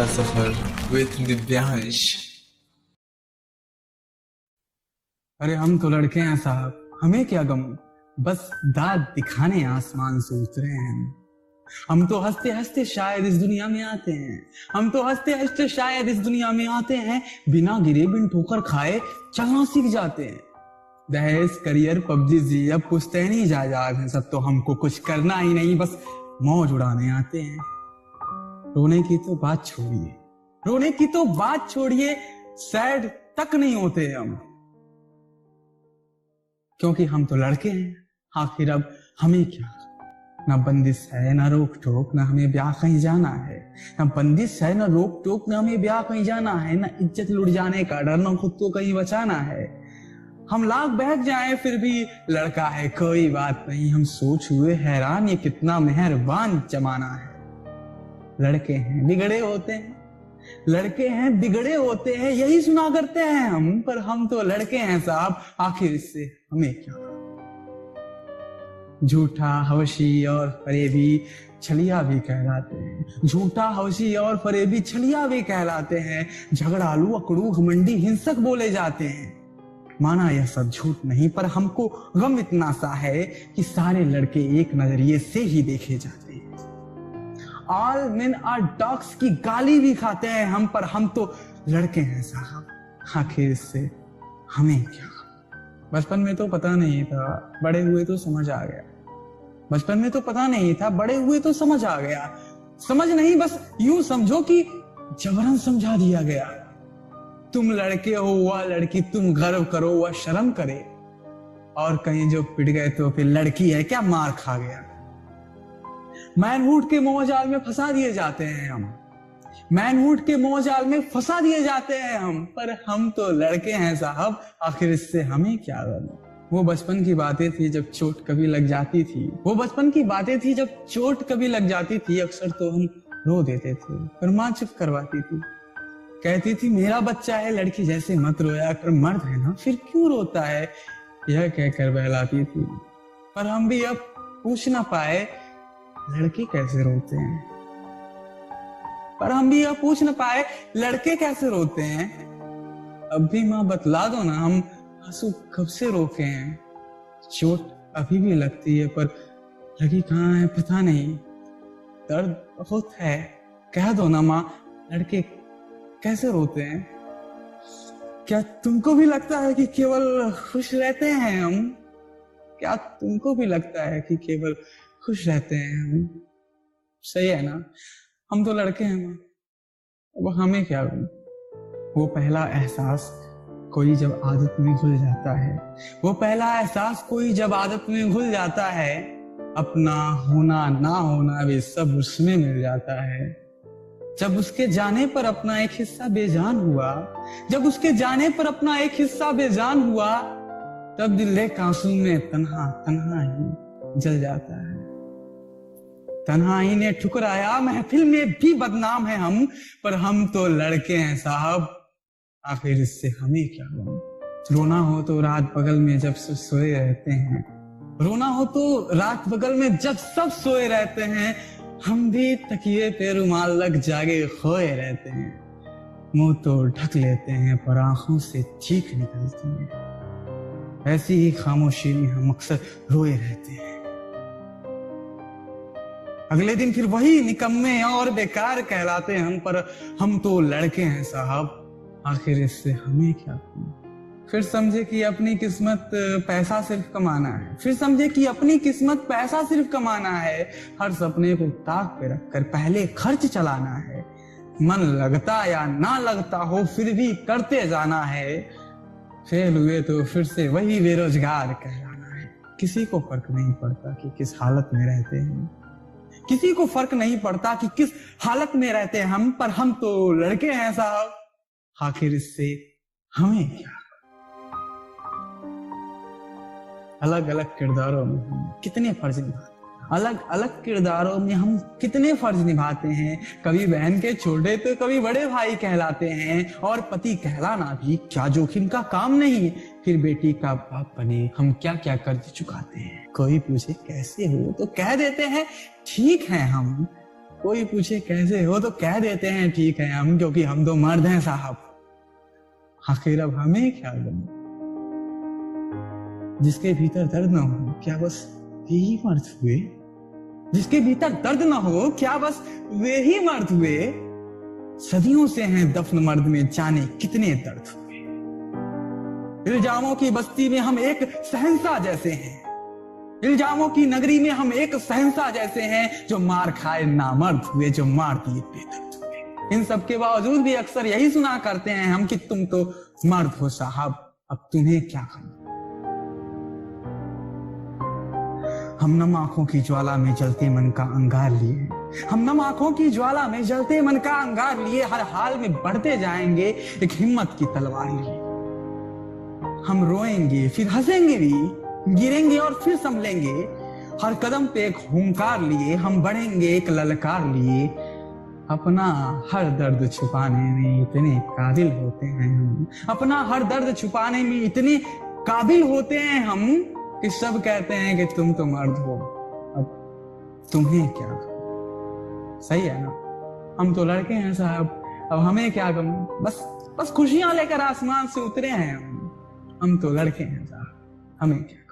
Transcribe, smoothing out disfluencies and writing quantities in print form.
सफर with Divyansh. अरे हम तो लड़के हैं साहब, हमें क्या गम, बस दाद दिखाने आसमान से उतरे हैं। हम तो हंसते हंसते शायद इस दुनिया में आते हैं, हम तो हंसते हंसते शायद इस दुनिया में आते हैं। बिना गिरे बिन ठोकर खाए चलना सीख जाते हैं। दहेज करियर पबजी जी अब पुश्तैनी जायदाद है सब, तो हमको कुछ करना ही नहीं, बस मौज उड़ाने आते हैं। रोने की तो बात छोड़िए, रोने की तो बात छोड़िए, सैड तक नहीं होते हम, क्योंकि हम तो लड़के हैं। आखिर अब हमें क्या, ना बंदिश है ना रोक टोक, ना हमें ब्याह कहीं जाना है। ना बंदिश है ना रोक टोक, ना हमें ब्याह कहीं जाना है। ना इज्जत लुट जाने का डर, ना खुद को कहीं बचाना है। हम लाख बहक जाएं फिर भी लड़का है कोई बात नहीं। हम सोच हुए हैरान, ये कितना मेहरबान जमाना है। लड़के हैं बिगड़े होते हैं, लड़के हैं बिगड़े होते हैं, यही सुना करते हैं हम, पर हम तो लड़के हैं साहब, आखिर इससे हमें क्या। झूठा हवशी और फरेबी छलिया भी कहलाते हैं, झूठा हवशी और फरेबी छलिया भी कहलाते हैं। झगड़ालू अकड़ू घमंडी हिंसक बोले जाते हैं। माना यह सब झूठ नहीं, पर हमको गम इतना सा है कि सारे लड़के एक नजरिए से ही देखे जाते हैं। ऑल मेन आर डॉग्स की गाली भी खाते हैं हम, पर हम तो लड़के हैं साहब, आखिर इससे हमें क्या। बचपन में तो पता नहीं था, बड़े हुए तो समझ आ गया। बचपन में तो पता नहीं था, बड़े हुए तो समझ आ गया। समझ नहीं, बस यूं समझो कि जबरन समझा दिया गया। तुम लड़के हो वह लड़की, तुम गर्व करो वह शर्म करे, और कहीं जो पिट गए तो फिर लड़की है क्या मार खा गया। मैनहुड के मोहजाल में फंसा दिए जाते हैं हम, मैनहुड के मोहजाल में फंसा दिए जाते हैं हम, पर हम तो लड़के हैं साहब, आखिर इससे हमें क्या करना। वो बचपन की बातें थी जब चोट कभी लग जाती थी, वो बचपन की बातें थी जब चोट कभी लग जाती थी। अक्सर तो हम रो देते थे, पर माँ चुप करवाती थी, कहती थी मेरा बच्चा है लड़की जैसे मत रोया कर, मर्द है ना फिर क्यों रोता है, यह कहकर बहलाती थी। पर हम भी अब पूछ ना पाए लड़के कैसे रोते हैं, पर हम भी अब पूछ ना पाए लड़के कैसे रोते हैं। अब भी माँ बतला दो ना, हम आंसू कब से रोके हैं। चोट अभी भी लगती है, पर लगी कहाँ है पता नहीं। दर्द बहुत है, कह दो ना माँ लड़के कैसे रोते हैं। क्या तुमको भी लगता है कि केवल खुश रहते हैं हम, क्या तुमको भी लगता है कि केवल खुश रहते हैं हम। सही है ना, हम तो लड़के हैं माँ, अब हमें क्या। वो पहला एहसास कोई जब आदत में घुल जाता है, वो पहला एहसास कोई जब आदत में घुल जाता है, अपना होना ना होना भी सब उसमें मिल जाता है। जब उसके जाने पर अपना एक हिस्सा बेजान हुआ, जब उसके जाने पर अपना एक हिस्सा बेजान हुआ, तब दिल एक आंसू में तन्हा तन्हा ही जल जाता है। तन्हाई ने ठुकराया, महफिल में भी बदनाम है हम, पर हम तो लड़के हैं साहब, आखिर इससे हमें क्या गम। रोना हो तो रात बगल में जब सब सोए रहते हैं, रोना हो तो रात बगल में जब सब सोए रहते हैं, हम भी तकिए पे रुमाल लग जागे खोए रहते हैं। मुंह तो ढक लेते हैं पर आंखों से चीख निकलती है। ऐसी ही खामोशी में हम अक्सर रोए रहते हैं। अगले दिन फिर वही निकम्मे और बेकार कहलाते हैं हम, पर हम तो लड़के हैं साहब, आखिर इससे हमें क्या। फिर समझे कि अपनी किस्मत पैसा सिर्फ कमाना है, फिर समझे कि अपनी किस्मत पैसा सिर्फ कमाना है। हर सपने को ताक पे रखकर पहले खर्च चलाना है। मन लगता या ना लगता हो फिर भी करते जाना है। फेल हुए तो फिर से वही बेरोजगार कहलाना है। किसी को फर्क नहीं पड़ता कि किस हालत में रहते हैं, किसी को फर्क नहीं पड़ता कि किस हालत में रहते हैं हम, पर हम तो लड़के हैं साहब, आखिर इससे हमें क्या। अलग अलग किरदारों में हम कितने फर्ज निभाते हैं, अलग अलग किरदारों में हम कितने फर्ज निभाते हैं। कभी बहन के छोटे तो कभी बड़े भाई कहलाते हैं, और पति कहलाना भी क्या जोखिम का काम नहीं। फिर बेटी का बाप बने हम क्या क्या कर्ज चुकाते हैं। कोई पूछे कैसे हो तो कह देते हैं ठीक है हम, कोई पूछे कैसे हो तो कह देते हैं ठीक है हम, क्योंकि हम तो मर्द हैं साहब। आखिर अब हमें क्या करना? जिसके भीतर दर्द ना हो क्या बस यही मर्द हुए? जिसके भीतर दर्द ना हो क्या बस वे ही मर्द हुए? सदियों से हैं दफन मर्द में जाने कितने दर्द हुए। इल्जामों की बस्ती में हम एक सहंसा जैसे हैं, इल्जामों की नगरी में हम एक सहंसा जैसे हैं, जो मार खाए नामर्द हुए, जो मार दिए बेदर्द हुए। इन सब के बावजूद भी अक्सर यही सुना करते हैं हम कि तुम तो मर्द हो साहब, अब तुम्हें क्या करना? हम नम आंखों की ज्वाला में जलते मन का अंगार लिए, हम नम आंखों की ज्वाला में जलते मन का अंगार लिए हर हाल में बढ़ते जाएंगे एक हिम्मत की तलवार लिए। हम रोएंगे फिर हंसेंगे भी, गिरेंगे और फिर संभलेंगे, हर कदम पे एक हुंकार लिए हम बढ़ेंगे एक ललकार लिए। अपना हर दर्द छुपाने में इतने काबिल होते हैं हम, अपना हर दर्द छुपाने में इतने काबिल होते हैं हम कि सब कहते हैं कि तुम तो मर्द हो, अब तुम्हें क्या करूं? सही है ना? हम तो लड़के हैं साहब, अब हमें क्या करूं? बस खुशियां लेकर आसमान से उतरे हैं हम तो लड़के हैं साहब, हमें क्या?